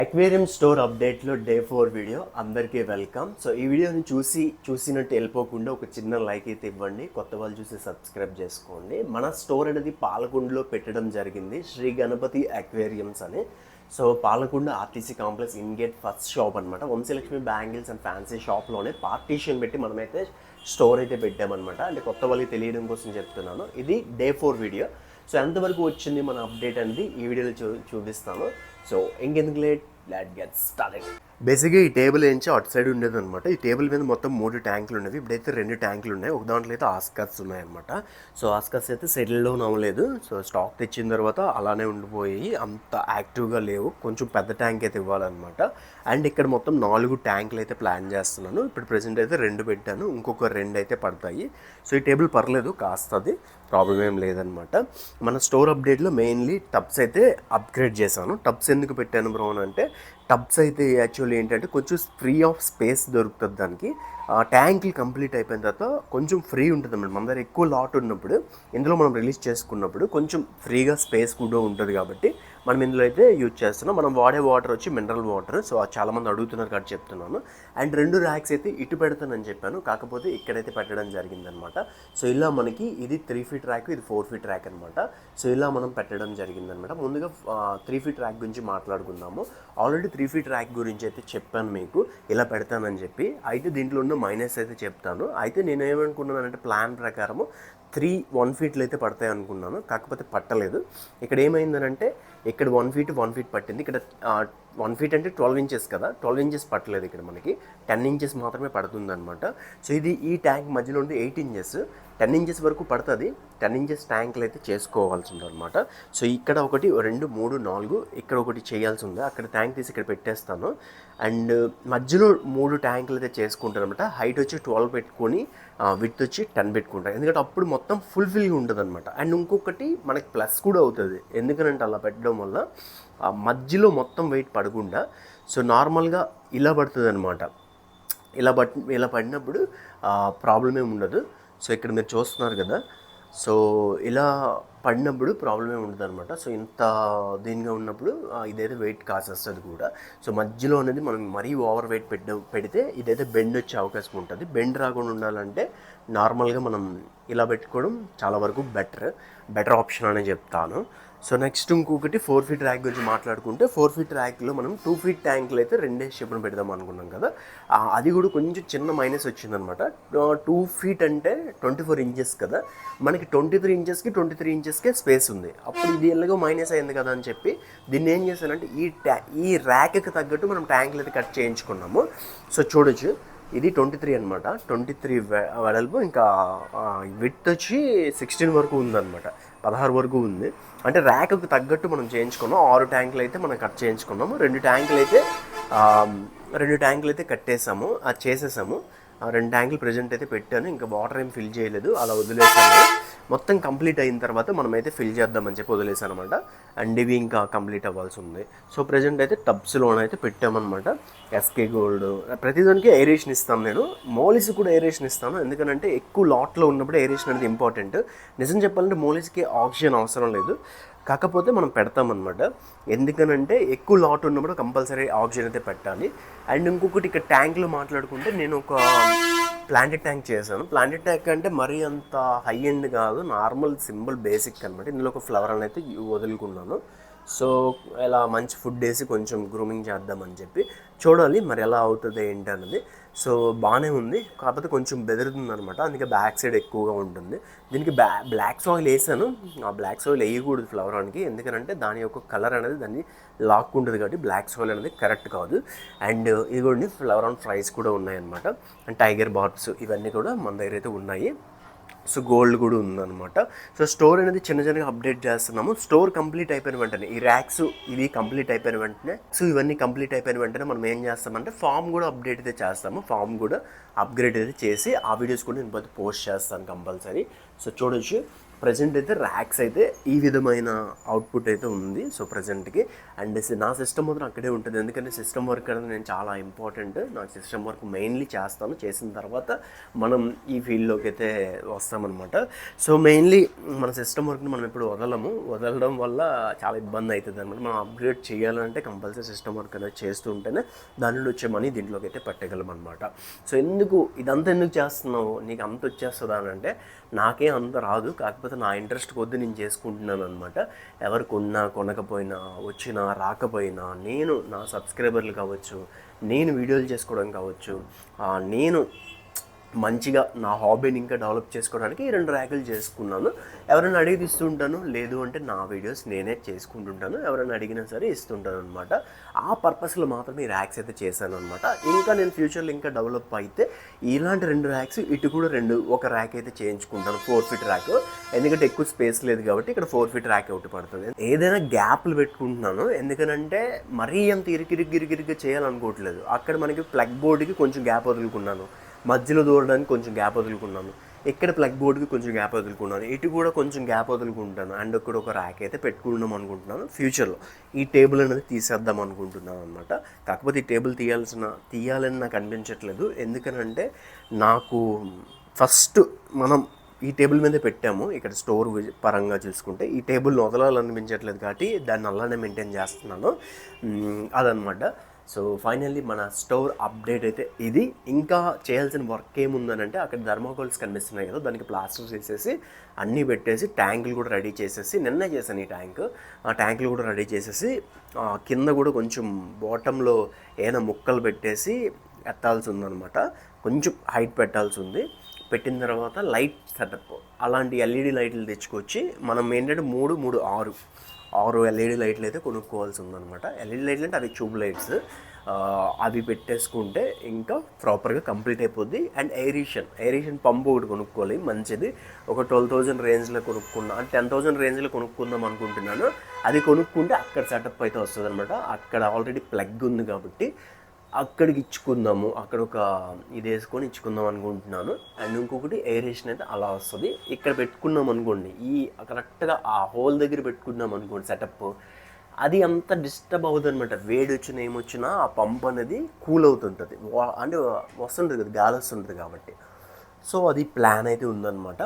Aquarium store అప్డేట్లో day 4 video అందరికీ welcome. So ఈ వీడియోని చూసినట్టు వెళ్ళిపోకుండా ఒక చిన్న లైక్ అయితే ఇవ్వండి. కొత్త వాళ్ళు చూసి సబ్స్క్రైబ్ చేసుకోండి. మన స్టోర్ అనేది పాలకొండలో పెట్టడం జరిగింది, శ్రీ గణపతి అక్వేరియంస్ అని. So Palakonda RTC complex ingate first shop అనమాట. వంశలక్ష్మి బ్యాంగిల్స్ అండ్ ఫ్యాన్సీ షాప్లోనే పార్టీషన్ పెట్టి మనమైతే స్టోర్ అయితే పెట్టామన్నమాట. అంటే కొత్త వాళ్ళకి తెలియడం కోసం చెప్తున్నాను. ఇది డే 4 వీడియో. సో ఎంతవరకు వచ్చింది మన అప్డేట్ అనేది ఈ వీడియోలో చూపిస్తాను. సో ఇంకెందుకు లెట్ గెట్ స్టార్టెడ్. బేసిక్గా ఈ టేబుల్ ఏంచి అటు సైడ్ ఉండేది అనమాట. ఈ టేబుల్ మీద మొత్తం 3 ట్యాంకులు ఉండేవి. ఇప్పుడైతే 2 ట్యాంకులు ఉన్నాయి. ఒక దాంట్లో అయితే ఆస్కర్స్ ఉన్నాయన్నమాట. సో ఆస్కర్స్ అయితే సెటిల్ డౌన్ అవ్వలేదు. సో స్టాక్ తెచ్చిన తర్వాత అలానే ఉండిపోయి అంత యాక్టివ్గా లేవు. కొంచెం పెద్ద ట్యాంక్ అయితే ఇవ్వాలన్నమాట. అండ్ ఇక్కడ మొత్తం 4 ట్యాంకులు అయితే ప్లాన్ చేస్తున్నాను. ఇప్పుడు ప్రెసెంట్ అయితే 2 పెట్టాను, ఇంకొక 2 అయితే పడతాయి. సో ఈ టేబుల్ పర్లేదు, కాస్తది, ప్రాబ్లం ఏం లేదనమాట. మన స్టోర్ అప్డేట్లో మెయిన్లీ టబ్స్ అయితే అప్గ్రేడ్ చేశాను. టబ్స్ ఎందుకు పెట్టాను బ్రో అంటే, టబ్స్ అయితే యాక్చువల్లీ ఏంటంటే కొంచెం ఫ్రీ ఆఫ్ స్పేస్ దొరుకుతుంది దానికి. ట్యాంకులు కంప్లీట్ అయిపోయిన తర్వాత కొంచెం ఫ్రీ ఉంటుంది అన్నమాట. మన దగ్గర ఎక్కువ లాట్ ఉన్నప్పుడు ఇందులో మనం రిలీజ్ చేసుకున్నప్పుడు కొంచెం ఫ్రీగా స్పేస్ కూడా ఉంటుంది కాబట్టి మనం ఇందులో అయితే యూజ్ చేస్తున్నాం. మనం వాడే వాటర్ వచ్చి మినరల్ వాటర్. సో చాలామంది అడుగుతున్నారు కాబట్టి చెప్తున్నాను. అండ్ 2 ర్యాక్స్ అయితే ఇటు పెడతానని చెప్పాను, కాకపోతే ఇక్కడైతే పెట్టడం జరిగిందనమాట. సో ఇలా మనకి ఇది 3 ఫీట్ ర్యాక్, ఇది 4 ఫీట్ ర్యాక్ అనమాట. సో ఇలా మనం పెట్టడం జరిగిందనమాట. ముందుగా 3 ఫీట్ ర్యాక్ గురించి మాట్లాడుకుందాము. ఆల్రెడీ 3 ఫీట్ ర్యాక్ గురించి అయితే చెప్పాను మీకు, ఇలా పెడతానని చెప్పి. అయితే దీంట్లో ఉన్న మైనస్ అయితే చెప్తాను. అయితే నేను ఏమనుకున్నానంటే, ప్లాన్ ప్రకారము 1 ఫీట్లు అయితే పడతాయి అనుకున్నాను, కాకపోతే పట్టలేదు. ఇక్కడ ఏమైందనంటే, ఇక్కడ 1 ఫీట్ పట్టింది. ఇక్కడ 1 ఫీట్ అంటే 12 ఇంచెస్ కదా, 12 ఇంచెస్ పట్టలేదు. ఇక్కడ మనకి 10 ఇంచెస్ మాత్రమే పడుతుంది అనమాట. సో ఇది ఈ ట్యాంక్ మధ్యలో ఉండి 8 ఇంచెస్, 10 ఇంచెస్ వరకు పడుతుంది. 10 ఇంచెస్ ట్యాంకులు అయితే చేసుకోవాల్సి ఉంది అనమాట. సో ఇక్కడ 1, 2, 3, 4 ఇక్కడ ఒకటి చేయాల్సి ఉంది. అక్కడ ట్యాంక్ తీసి ఇక్కడ పెట్టేస్తాను. అండ్ మధ్యలో 3 ట్యాంకులు అయితే చేసుకుంటాను అనమాట. హైట్ వచ్చి 12 పెట్టుకొని విడ్త్ వచ్చి 10 పెట్టుకుంటాను, ఎందుకంటే అప్పుడు మొత్తం ఫుల్ఫిల్గా ఉంటుంది అనమాట. అండ్ ఇంకొకటి మనకి ప్లస్ కూడా అవుతుంది, ఎందుకనంటే అలా పెట్టడం వల్ల మధ్యలో మొత్తం వెయిట్ పడకుండా సో నార్మల్గా ఇలా పడుతుంది అనమాట. ఇలా పడినప్పుడు ప్రాబ్లం ఏమి ఉండదు. సో ఇక్కడ మీరు చూస్తున్నారు కదా, సో ఇలా పడినప్పుడు ప్రాబ్లం ఏమి ఉండదు అనమాట. సో ఇంత దీనిగా ఉన్నప్పుడు ఇదైతే వెయిట్ కాసేస్తుంది కూడా. సో మధ్యలో అనేది మనం మరీ ఓవర్ వెయిట్ పెడితే ఇదైతే బెండ్ వచ్చే అవకాశం ఉంటుంది. బెండ్ రాకుండా ఉండాలంటే నార్మల్గా మనం ఇలా పెట్టుకోవడం చాలా వరకు బెటర్ ఆప్షన్ అనే చెప్తాను. సో నెక్స్ట్ ఇంకొకటి 4 ఫీట్ ర్యాక్ గురించి మాట్లాడుకుంటే, 4 ఫీట్ ర్యాక్లో మనం 2 ఫీట్ ట్యాంకులు అయితే 2 షేప్ను పెడదాం అనుకున్నాం కదా. అది కూడా కొంచెం చిన్న మైనస్ వచ్చిందనమాట. 2 ఫీట్ అంటే 24 ఇంచెస్ కదా, మనకి 23 ఇంచెస్కి 23 ఇంచెస్కే స్పేస్ ఉంది. అప్పుడు ఇది ఎలాగో మైనస్ అయింది కదా అని చెప్పి దీన్ని ఏం చేశానంటే, ఈ ర్యాక్కి తగ్గట్టు మనం ట్యాంకులు అయితే కట్ చేయించుకున్నాము. సో చూడొచ్చు, ఇది 23 అనమాట. 23 వెడల్పు, ఇంకా విడ్త్ వచ్చి 16 వరకు ఉందన్నమాట, 16 వరకు ఉంది. అంటే ర్యాక్కి తగ్గట్టు మనం చేయించుకున్నాం. 6 ట్యాంకులు అయితే మనం కట్ చేయించుకున్నాము. 2 ట్యాంకులు అయితే కట్టేసాము, అది చేసేసాము. 2 ట్యాంకులు ప్రజెంట్ అయితే పెట్టాను, ఇంకా వాటర్ ఏం ఫిల్ చేయలేదు, అలా వదిలేసాను. మొత్తం కంప్లీట్ అయిన తర్వాత మనమైతే ఫిల్ చేద్దామని చెప్పి వదిలేసాను అనమాట. అండ్ ఇవి ఇంకా కంప్లీట్ అవ్వాల్సి ఉంది. సో ప్రజెంట్ అయితే టబ్స్లోనైతే పెట్టామన్నమాట. ఎస్కే గోల్డ్ ప్రతిదానికి ఏరేషన్ ఇస్తాను నేను. మోలిస్ కూడా ఏరేషన్ ఇస్తాను, ఎందుకంటే ఎక్కువ లాట్లో ఉన్నప్పుడు ఏరేషన్ అనేది ఇంపార్టెంట్. నిజం చెప్పాలంటే మోలిస్కి ఆక్సిజన్ అవసరం లేదు, కాకపోతే మనం పెడతామన్నమాట. ఎందుకనంటే ఎక్కువ లాట్ ఉన్నప్పుడు కంపల్సరీ ఆక్సిజన్ అయితే పెట్టాలి. అండ్ ఇంకొకటి ఇక్కడ ట్యాంక్లో మాట్లాడుకుంటే, నేను ఒక ప్లాంటెడ్ ట్యాంక్ చేశాను. ప్లాంటెడ్ ట్యాంక్ అంటే మరీ అంత హై ఎండ్ కాదు, నార్మల్ సింపుల్ బేసిక్ అనమాట. ఇందులో ఒక ఫ్లవర్ అని అయితే వదులుకున్నాను. సో ఇలా మంచి ఫుడ్ వేసి కొంచెం గ్రూమింగ్ చేద్దామని చెప్పి, చూడాలి మరి ఎలా అవుతుంది ఏంటి అన్నది. సో బాగానే ఉంది, కాకపోతే కొంచెం బెదురుతుంది అనమాట, అందుకే బ్యాక్ సైడ్ ఎక్కువగా ఉంటుంది. దీనికి బ్లాక్ సాయిల్ వేసాను. ఆ బ్లాక్ సాయిల్ వేయకూడదు ఫ్లవరానికి, ఎందుకంటే దాని యొక్క కలర్ అనేది దాన్ని లాక్కుంటుంది కాబట్టి బ్లాక్ సాయిల్ అనేది కరెక్ట్ కాదు. అండ్ ఇదిగోండి ఫ్లవరాన్ ఫ్రైస్ కూడా ఉన్నాయన్నమాట. అండ్ టైగర్ బార్బ్స్ ఇవన్నీ కూడా మన దగ్గర అయితే ఉన్నాయి. సో గోల్డ్ కూడా ఉందన్నమాట. సో స్టోర్ అనేది చిన్నగా అప్డేట్ చేస్తున్నాము. స్టోర్ కంప్లీట్ అయిపోయిన వెంటనే, ఈ ర్యాక్స్ ఇవి కంప్లీట్ అయిపోయిన వెంటనే, సో ఇవన్నీ కంప్లీట్ అయిపోయిన వెంటనే మనం ఏం చేస్తామంటే ఫామ్ కూడా అప్డేట్ అయితే చేస్తాము. ఫామ్ కూడా అప్గ్రేడ్ అయితే చేసి ఆ వీడియోస్ కూడా నేను పోస్ట్ చేస్తాను కంపల్సరీ. సో చూడొచ్చు, ప్రజెంట్ అయితే ర్యాక్స్ అయితే ఈ విధమైన అవుట్పుట్ అయితే ఉంది. సో ప్రజెంట్కి అండ్ నా సిస్టమ్ మాత్రం అక్కడే ఉంటుంది, ఎందుకంటే సిస్టమ్ వర్క్ అనేది నేను చాలా ఇంపార్టెంట్. నాకు సిస్టమ్ వర్క్ మెయిన్లీ చేస్తాను, చేసిన తర్వాత మనం ఈ ఫీల్డ్లోకి అయితే వస్తామన్నమాట. సో మెయిన్లీ మన సిస్టమ్ వర్క్ని మనం ఎప్పుడు వదలడం వల్ల చాలా ఇబ్బంది అవుతుంది అనమాట. మనం అప్గ్రేడ్ చేయాలంటే కంపల్సరీ సిస్టమ్ వర్క్ అనేది చేస్తూ ఉంటేనే దాని నుండి వచ్చే మనీ దీంట్లోకి అయితే పెట్టగలం అనమాట. సో ఇదంతా ఎందుకు చేస్తున్నావు, నీకు అంత వచ్చేస్తుందా అని అంటే నాకే అంత రాదు, కాకపోతే నా ఇంట్రెస్ట్ కొద్దీ నేను చేసుకుంటున్నాను అనమాట. ఎవరు కొనకపోయినా వచ్చినా రాకపోయినా నేను నా సబ్స్క్రైబర్లు కావచ్చు, నేను వీడియోలు చేసుకోవడం కావచ్చు, నేను మంచిగా నా హాబీని ఇంకా డెవలప్ చేసుకోవడానికి ఈ 2 ర్యాకులు చేసుకున్నాను. ఎవరైనా అడిగి ఇస్తుంటాను, లేదు అంటే నా వీడియోస్ నేనే చేసుకుంటుంటాను, ఎవరైనా అడిగినా సరే ఇస్తుంటాను అనమాట. ఆ పర్పస్లో మాత్రమే ఈ ర్యాక్స్ అయితే చేశాను అనమాట. ఇంకా నేను ఫ్యూచర్లో ఇంకా డెవలప్ అయితే ఇలాంటి 2 ర్యాక్స్, ఇటు కూడా ఒక ర్యాక్ అయితే చేయించుకుంటాను, 4 ఫీట్ ర్యాక్. ఎందుకంటే ఎక్కువ స్పేస్ లేదు కాబట్టి ఇక్కడ 4 ఫీట్ ర్యాక్ ఒకటి పడుతుంది. ఏదైనా గ్యాప్లు పెట్టుకుంటున్నాను, ఎందుకనంటే మరీ అంత ఇరికిరిగ్గిరిగిరిగ్గా చేయాలనుకోవట్లేదు. అక్కడ మనకి ప్లగ్ బోర్డుకి కొంచెం గ్యాప్ వదులుకున్నాను, మధ్యలో దూరడానికి కొంచెం గ్యాప్ వదులుకున్నాను, ఇక్కడ ప్లగ్ బోర్డుకి కొంచెం గ్యాప్ వదులుకున్నాను, ఇటు కూడా కొంచెం గ్యాప్ వదులుకుంటాను. అండ్ ఇక్కడ ఒక ర్యాక్ అయితే పెట్టుకుందాం అనుకుంటున్నాను ఫ్యూచర్లో. ఈ టేబుల్ అనేది తీసేద్దాం అనుకుంటున్నాను అనమాట. కాకపోతే ఈ టేబుల్ తీయాలని నాకు అనిపించట్లేదు, ఎందుకనంటే నాకు ఫస్ట్ మనం ఈ టేబుల్ మీదే పెట్టాము, ఇక్కడ స్టోర్ పరంగా చూసుకుంటే ఈ టేబుల్ని వదలాలనిపించట్లేదు కాబట్టి దాన్ని అలానే మెయింటైన్ చేస్తున్నాను, అదనమాట. సో ఫైనల్లీ మన స్టోర్ అప్డేట్ అయితే ఇది. ఇంకా చేయాల్సిన వర్క్ ఏముందనంటే అక్కడ థర్మాకోల్స్ కనిపిస్తున్నాయి కదా, దానికి ప్లాస్టర్ చేసేసి అన్నీ పెట్టేసి ట్యాంకులు కూడా రెడీ చేసేసి, నిన్నే చేశాను ఈ ట్యాంకులు కూడా రెడీ చేసేసి కింద కూడా కొంచెం బాటంలో ఏమైనా ముక్కలు పెట్టేసి ఎత్తాల్సి ఉందన్నమాట. కొంచెం హైట్ పెట్టాల్సి ఉంది. పెట్టిన తర్వాత లైట్ సెటప్ అలాంటి ఎల్ఈడి లైట్లు తెచ్చుకొచ్చి మనం ఏంటంటే 6 ఎల్ఈడి లైట్లు అయితే కొనుక్కోవాల్సి ఉందన్నమాట. ఎల్ఈడి లైట్లు అంటే అవి ట్యూబ్ లైట్స్, అవి పెట్టేసుకుంటే ఇంకా ప్రాపర్గా కంప్లీట్ అయిపోద్ది. అండ్ ఎయిరేషన్ పంప్ ఒకటి కొనుక్కోవాలి మంచిది, ఒక 12,000 రేంజ్లో కొనుక్కున్నా, 10,000 రేంజ్లో కొనుక్కుందాం అనుకుంటున్నాను. అది కొనుక్కుంటే అక్కడ సెటప్ అయితే వస్తుంది అనమాట. అక్కడ ఆల్రెడీ ప్లగ్ ఉంది కాబట్టి అక్కడికి ఇచ్చుకుందాము, అక్కడ ఒక ఇది వేసుకొని ఇచ్చుకుందాం అనుకుంటున్నాను. అండ్ ఇంకొకటి ఎయిరేషన్ అయితే అలా వస్తుంది. ఇక్కడ పెట్టుకున్నాం అనుకోండి, ఈ కరెక్ట్గా ఆ హోల్ దగ్గర పెట్టుకున్నాం అనుకోండి సెటప్, అది అంత డిస్టర్బ్ అవుతుంది అనమాట. వేడి వచ్చినా ఏమొచ్చినా ఆ పంప్ అనేది కూల్ అవుతుంటుంది, అంటే వస్తుంటుంది కదా, గాలి వస్తుంటుంది కాబట్టి. సో అది ప్లాన్ అయితే ఉందన్నమాట.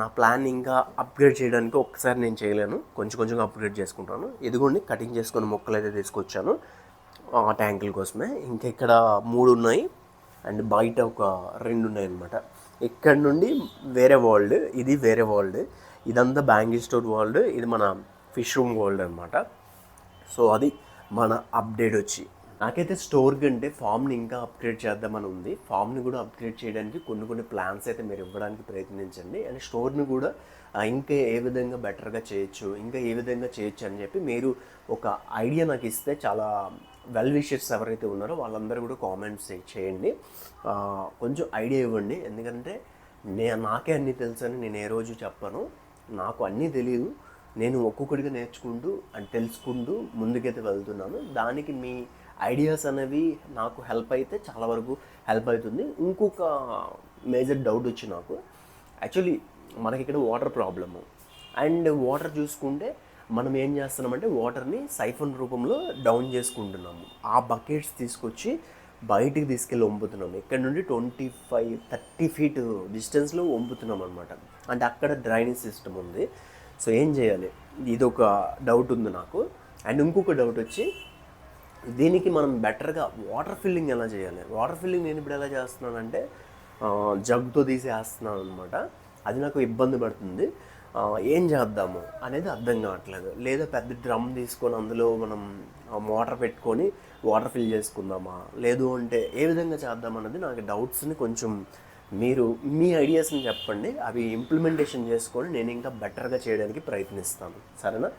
నా ప్లాన్ ఇంకా అప్గ్రేడ్ చేయడానికి ఒక్కసారి నేను చేయలేను, కొంచెం అప్గ్రేడ్ చేసుకుంటాను. ఇదిగోండి కటింగ్ చేసుకుని మొక్కలు అయితే తీసుకొచ్చాను ట్యాంకుల కోసమే. ఇంకా ఇక్కడ 3 ఉన్నాయి అండ్ బయట ఒక 2 ఉన్నాయి అనమాట. ఇక్కడ నుండి వేరే వరల్డ్, ఇది వేరే వరల్డ్, ఇదంతా బ్యాంగిల్ స్టోర్ వరల్డ్, ఇది మన ఫిష్ రూమ్ వరల్డ్ అనమాట. సో అది మన అప్డేట్ వచ్చి. నాకైతే స్టోర్ కంటే ఫామ్ని ఇంకా అప్గ్రేడ్ చేద్దామని ఉంది. ఫామ్ని కూడా అప్గ్రేడ్ చేయడానికి కొన్ని ప్లాన్స్ అయితే మీరు ఇవ్వడానికి ప్రయత్నించండి. అండ్ స్టోర్ని కూడా ఇంకా ఏ విధంగా బెటర్గా చేయొచ్చు, ఇంకా ఏ విధంగా చేయొచ్చు అని చెప్పి మీరు ఒక ఐడియా నాకు ఇస్తే, చాలా వెల్ విషర్స్ ఎవరైతే ఉన్నారో వాళ్ళందరూ కూడా కామెంట్స్ చేయండి, కొంచెం ఐడియా ఇవ్వండి. ఎందుకంటే నాకే అన్నీ తెలుసని నేను ఏ రోజు చెప్పను, నాకు అన్నీ తెలియదు. నేను ఒక్కొక్కటిగా నేర్చుకుంటూ అండ్ తెలుసుకుంటూ ముందుకైతే వెళ్తున్నాను. దానికి మీ ఐడియాస్ అనేవి నాకు హెల్ప్ అయితే చాలా వరకు హెల్ప్ అవుతుంది. ఇంకొక మేజర్ డౌట్ వచ్చి నాకు, యాక్చువల్లీ మనకి ఇక్కడ వాటర్ ప్రాబ్లము, అండ్ వాటర్ చూసుకుంటే మనం ఏం చేస్తున్నామంటే వాటర్ని సైఫన్ రూపంలో డౌన్ చేసుకుంటున్నాము. ఆ బకెట్స్ తీసుకొచ్చి బయటికి తీసుకెళ్ళి వంపుతున్నాము. ఇక్కడ నుండి 25-30 ఫీట్ డిస్టెన్స్లో వంపుతున్నాం అనమాట. అంటే అక్కడ డ్రైనేజ్ సిస్టమ్ ఉంది. సో ఏం చేయాలి, ఇదొక డౌట్ ఉంది నాకు. అండ్ ఇంకొక డౌట్ వచ్చి, దీనికి మనం బెటర్గా వాటర్ ఫిల్లింగ్ ఎలా చేయాలి. వాటర్ ఫిల్లింగ్ నేను ఇప్పుడు ఎలా చేస్తున్నానంటే జగ్తో తీసేస్తున్నాను అనమాట. అది నాకు ఇబ్బంది పడుతుంది. ఏం చేద్దాము అనేది అర్థం కావట్లేదు. లేదా పెద్ద డ్రమ్ తీసుకొని అందులో మనం మోటార్ పెట్టుకొని వాటర్ ఫిల్ చేసుకుందామా, లేదు అంటే ఏ విధంగా చేద్దామన్నది నాకు డౌట్స్ని కొంచెం మీరు మీ ఐడియాస్ని చెప్పండి. అవి ఇంప్లిమెంటేషన్ చేసుకొని నేను ఇంకా బెటర్గా చేయడానికి ప్రయత్నిస్తాను, సరేనా?